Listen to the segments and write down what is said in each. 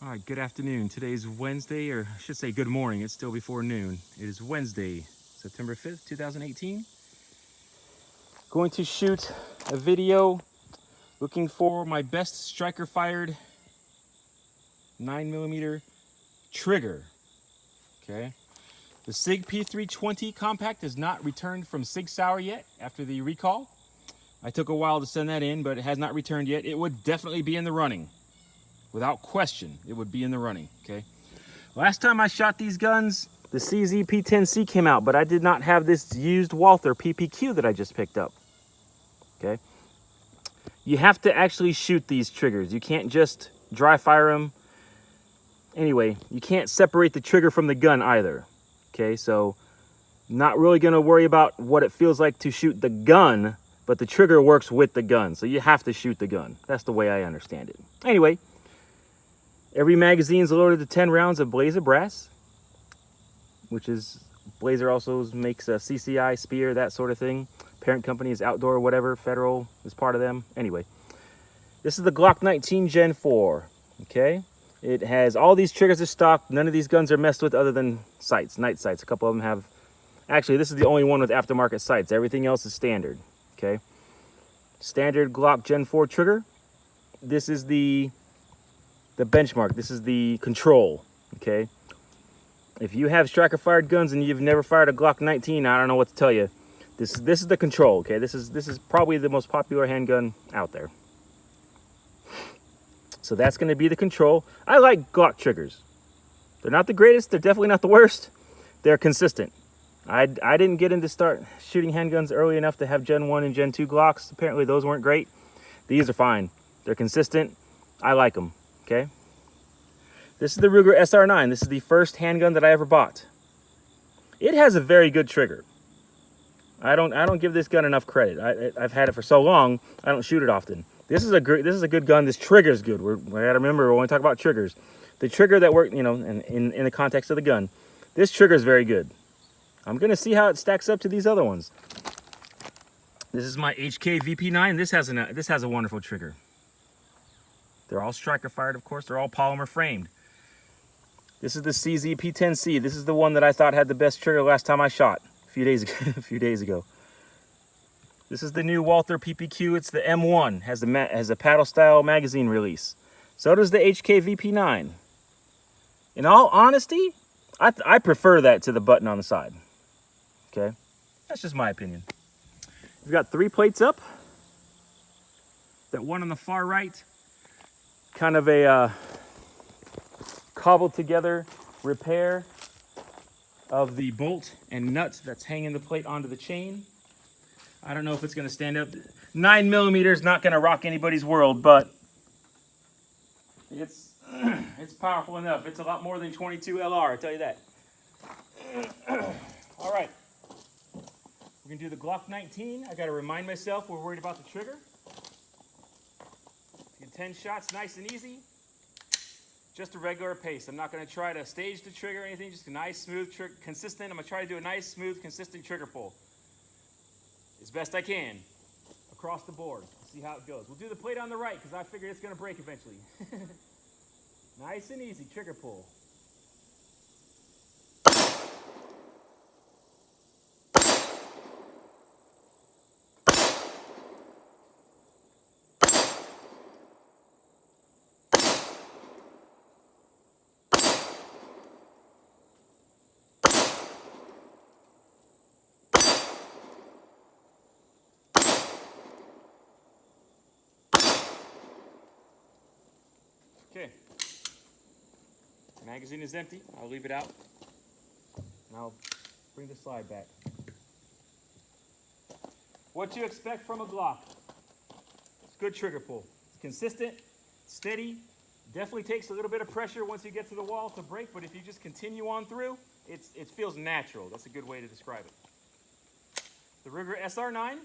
All right, good afternoon. Today's Wednesday, or I should say good morning. It's still before noon. It is Wednesday, September 5th, 2018. Going to shoot a video looking for my best striker fired 9mm trigger. Okay. The SIG P320 compact has not returned from Sig Sauer yet after the recall. I took a while to send that in, but it has not returned yet. It would definitely be in the running. Without question, it would be in the running, okay? Last time I shot these guns, the CZ P10C came out, but I did not have this used Walther PPQ that I just picked up, okay? You have to actually shoot these triggers. You can't just dry fire them. Anyway, you can't separate the trigger from the gun either, okay? So, not really gonna worry about what it feels like to shoot the gun, but the trigger works with the gun, so you have to shoot the gun. That's the way I understand it. Anyway, every magazine is loaded to 10 rounds of Blazer brass, which is, Blazer also makes a CCI, Spear, that sort of thing. Parent company is Outdoor, whatever, Federal is part of them. Anyway, this is the Glock 19 Gen 4, okay? It has all these triggers are stock. None of these guns are messed with other than sights, night sights. A couple of them have, actually, this is the only one with aftermarket sights. Everything else is standard, okay? Standard Glock Gen 4 trigger. This is the benchmark. This is the control, okay? If you have striker fired guns and you've never fired a Glock 19, I don't know what to tell you. This is the control, okay? This is probably the most popular handgun out there. So that's going to be the control. I like Glock triggers. They're not the greatest. They're definitely not the worst. They're consistent. I didn't get into start shooting handguns early enough to have Gen 1 and Gen 2 Glocks. Apparently those weren't great. These are fine. They're consistent. I like them. Okay, this is the Ruger SR9. This is the first handgun that I ever bought. It has a very good trigger. I don't give this gun enough credit. I've had it for so long. I don't shoot it often. This is a good gun. This trigger is good. We gotta remember when we talk about triggers, the trigger that worked, you know, in the context of the gun. This trigger is very good. I'm gonna see how it stacks up to these other ones. This is my HK VP9. This has a wonderful trigger. They're all striker fired, of course. They're all polymer framed. This is the CZ P10C. This is the one that I thought had the best trigger last time I shot a few days ago. This is the new Walther PPQ. It's the M1. Has a paddle style magazine release. So does the HK VP9. In all honesty, I prefer that to the button on the side. Okay, that's just my opinion. We've got 3 plates up. That one on the far right, kind of a cobbled together repair of the bolt and nut that's hanging the plate onto the chain. I don't know if it's going to stand up. 9mm is not going to rock anybody's world, but it's powerful enough. It's a lot more than 22 LR, I'll tell you that. All right, we're going to do the Glock 19. I got to remind myself we're worried about the trigger. 10 shots, nice and easy. Just a regular pace. I'm not going to try to stage the trigger or anything. Just a nice, smooth, consistent. I'm going to try to do a nice, smooth, consistent trigger pull as best I can across the board. See how it goes. We'll do the plate on the right because I figure it's going to break eventually. Nice and easy trigger pull. Okay, magazine is empty. I'll leave it out and I'll bring the slide back. What you expect from a Glock? It's good trigger pull. It's consistent, steady, definitely takes a little bit of pressure once you get to the wall to break, but if you just continue on through, it feels natural. That's a good way to describe it. The Ruger SR9.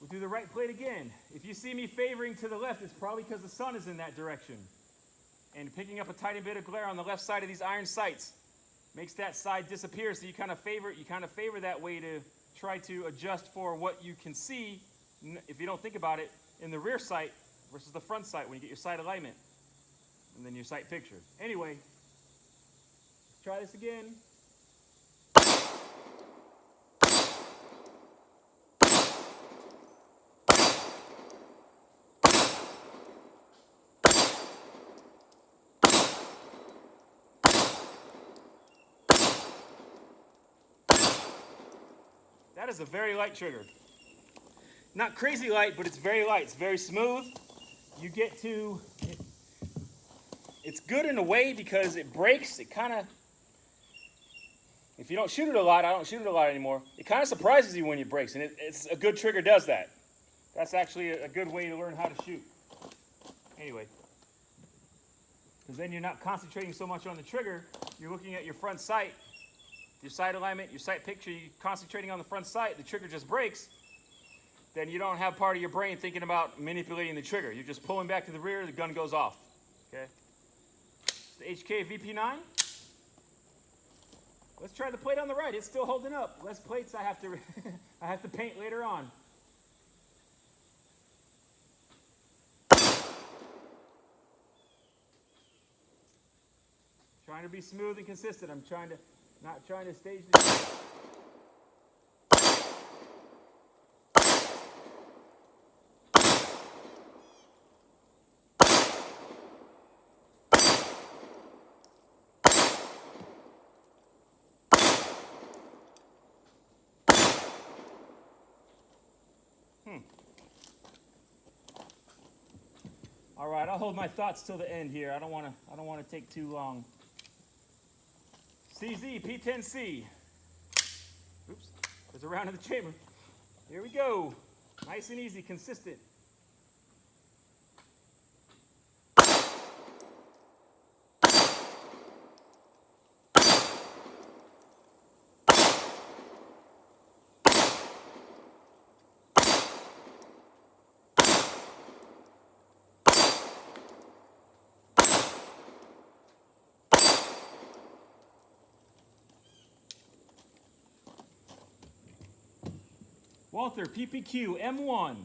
We'll do the right plate again. If you see me favoring to the left, it's probably because the sun is in that direction. And picking up a tiny bit of glare on the left side of these iron sights makes that side disappear. So you kind of favor that way to try to adjust for what you can see if you don't think about it in the rear sight versus the front sight when you get your sight alignment and then your sight picture. Anyway, let's try this again. That is a very light trigger. Not crazy light, but it's very light. It's very smooth. You get to, it's good in a way because it breaks. It kind of, if you don't shoot it a lot, I don't shoot it a lot anymore, it kind of surprises you when it breaks, and it's a good trigger does that. That's actually a good way to learn how to shoot. Anyway, because then you're not concentrating so much on the trigger, you're looking at your front sight, your sight alignment, your sight picture, you're concentrating on the front sight, the trigger just breaks, then you don't have part of your brain thinking about manipulating the trigger. You're just pulling back to the rear, the gun goes off. Okay? The HK VP9. Let's try the plate on the right. It's still holding up. Less plates I have to I have to paint later on. Trying to be smooth and consistent. I'm not trying to stage this. All right, I'll hold my thoughts till the end here. I don't want to take too long. CZ P10C. Oops, there's a round in the chamber. Here we go. Nice and easy, consistent. Walther PPQ M1.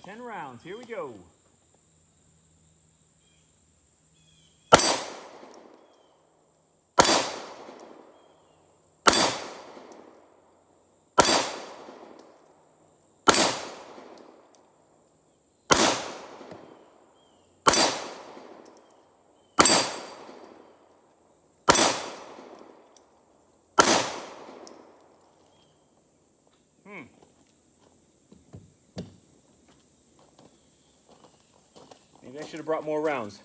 Ten rounds, here we go. Maybe I should have brought more rounds.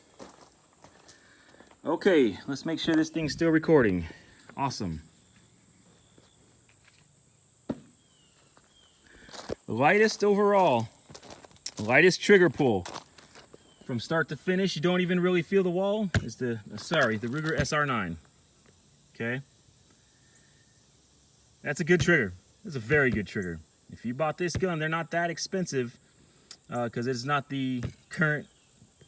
Okay, let's make sure this thing's still recording. Awesome. The lightest overall, lightest trigger pull. From start to finish, you don't even really feel the wall. Is the Ruger SR9. Okay? That's a good trigger. That's a very good trigger. If you bought this gun, they're not that expensive because it's not the current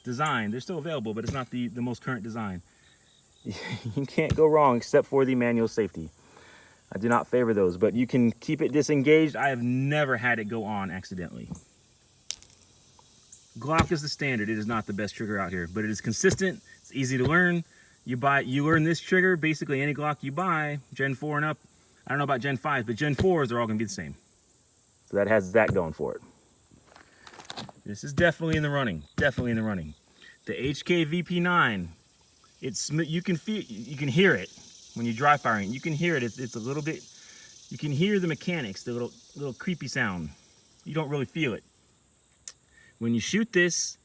design. They're still available, but it's not the most current design. You can't go wrong except for the manual safety. I do not favor those, but you can keep it disengaged. I have never had it go on accidentally. GLOCK is the standard. It is not the best trigger out here, but it is consistent. It's easy to learn. You learn this trigger, basically any GLOCK you buy, Gen 4 and up. I don't know about Gen 5, but Gen 4s are all gonna be the same. So that has that going for it. This is definitely in the running. Definitely in the running. The HK VP9. You can hear it when you're dry firing. You can hear it. It's a little bit. You can hear the mechanics, the little creepy sound. You don't really feel it. When you shoot this,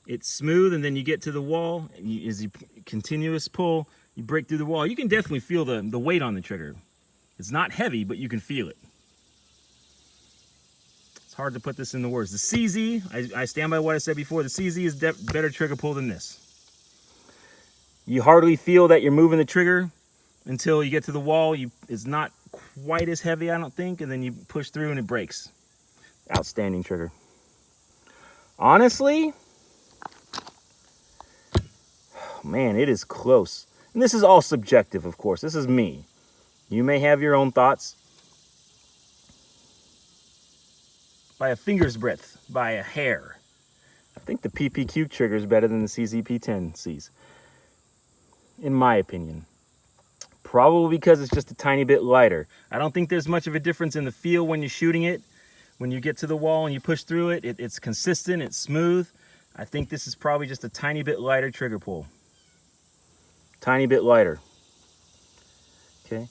it's smooth, and then you get to the wall, and as you continuous pull, you break through the wall. You can definitely feel the weight on the trigger. It's not heavy, but you can feel it. Hard to put this into words. The CZ, I stand by what I said before, the CZ is better trigger pull than this. You hardly feel that you're moving the trigger until you get to the wall. It's not quite as heavy, I don't think, and then you push through and it breaks. Outstanding trigger. Honestly, man, it is close. And this is all subjective, of course. This is me. You may have your own thoughts. by a finger's breadth, by a hair. I think the PPQ trigger is better than the CZP10Cs, in my opinion. Probably because it's just a tiny bit lighter. I don't think there's much of a difference in the feel when you're shooting it. When you get to the wall and you push through it, it's consistent, it's smooth. I think this is probably just a tiny bit lighter trigger pull. Tiny bit lighter. Okay.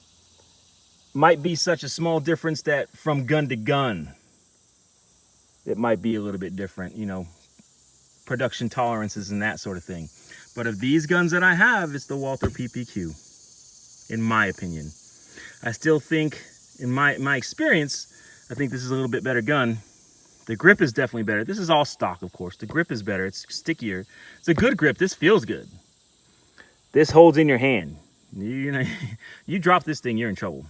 Might be such a small difference that from gun to gun, it might be a little bit different, you know, production tolerances and that sort of thing. But of these guns that I have, it's the Walther PPQ, in my opinion. I still think, in my experience, I think this is a little bit better gun. The grip is definitely better. This is all stock, of course. The grip is better. It's stickier. It's a good grip. This feels good. This holds in your hand. You know, you drop this thing, you're in trouble.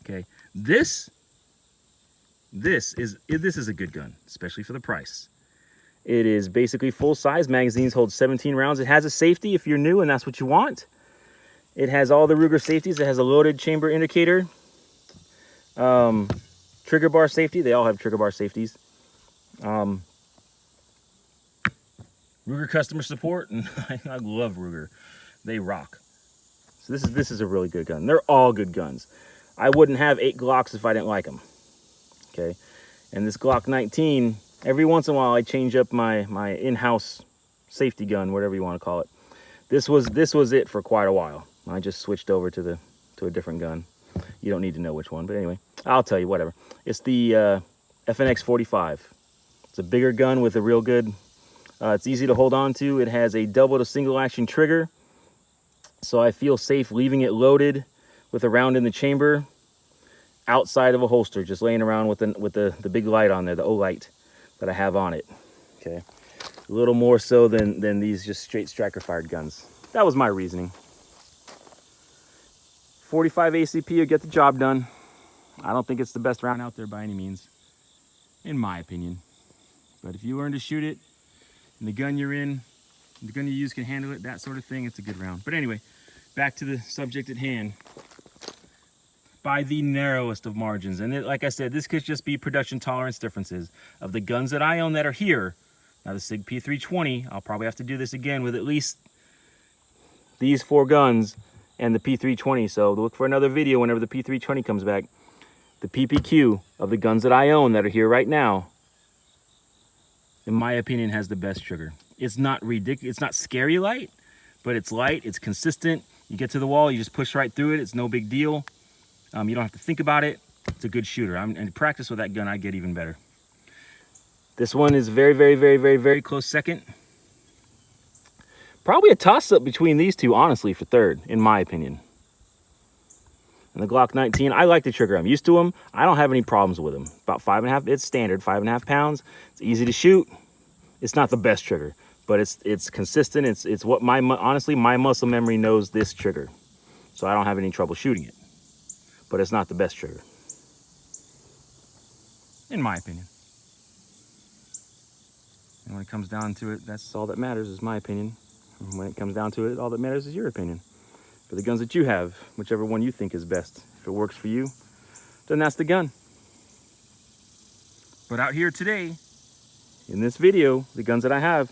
Okay, this is a good gun, especially for the price. It is basically full size. Magazines hold 17 rounds. It has a safety if you're new and that's what you want. It has all the Ruger safeties. It has a loaded chamber indicator. Trigger bar safety. They all have trigger bar safeties. Ruger customer support, and I love Ruger. They rock. So this is a really good gun. They're all good guns. I wouldn't have 8 Glocks if I didn't like them. Okay, and this Glock 19, every once in a while I change up my in-house safety gun, whatever you want to call it. This was it for quite a while. I just switched over to a different gun. You don't need to know which one, but anyway, I'll tell you, whatever. It's the FNX45. It's a bigger gun with a real good, it's easy to hold on to. It has a double to single action trigger, so I feel safe leaving it loaded with a round in the chamber outside of a holster, just laying around with the big light on there, the O-light that I have on it. Okay, a little more so than these just straight striker fired guns. That was my reasoning. 45 ACP will get the job done. I don't think it's the best round out there by any means, in my opinion. But if you learn to shoot it, and the gun you're in, the gun you use can handle it, that sort of thing, it's a good round. But anyway, back to the subject at hand. By the narrowest of margins, and like I said, this could just be production tolerance differences of the guns that I own that are here. Now the SIG P320, I'll probably have to do this again with at least these 4 guns and the P320, so look for another video whenever the P320 comes back. The PPQ of the guns that I own that are here right now, in my opinion, has the best trigger. It's not ridiculous, it's not scary light, but it's light, it's consistent. You get to the wall, you just push right through it, it's no big deal. You don't have to think about it. It's a good shooter. In practice with that gun, I get even better. This one is very, very, very, very, very close second. Probably a toss-up between these two, honestly, for third, in my opinion. And the Glock 19, I like the trigger. I'm used to them. I don't have any problems with them. About 5.5, it's standard, 5.5 pounds. It's easy to shoot. It's not the best trigger, but it's consistent. It's what honestly, my muscle memory knows this trigger. So I don't have any trouble shooting it. But it's not the best trigger, in my opinion. And when it comes down to it, that's all that matters, is my opinion. And when it comes down to it, all that matters is your opinion. For the guns that you have, whichever one you think is best. If it works for you, then that's the gun. But out here today, in this video, the guns that I have,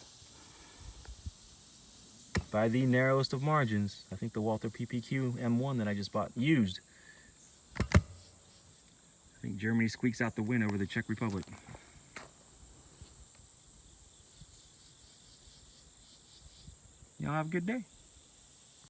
by the narrowest of margins, I think the Walther PPQ M1 that I just bought used. I think Germany squeaks out the win over the Czech Republic. Y'all have a good day.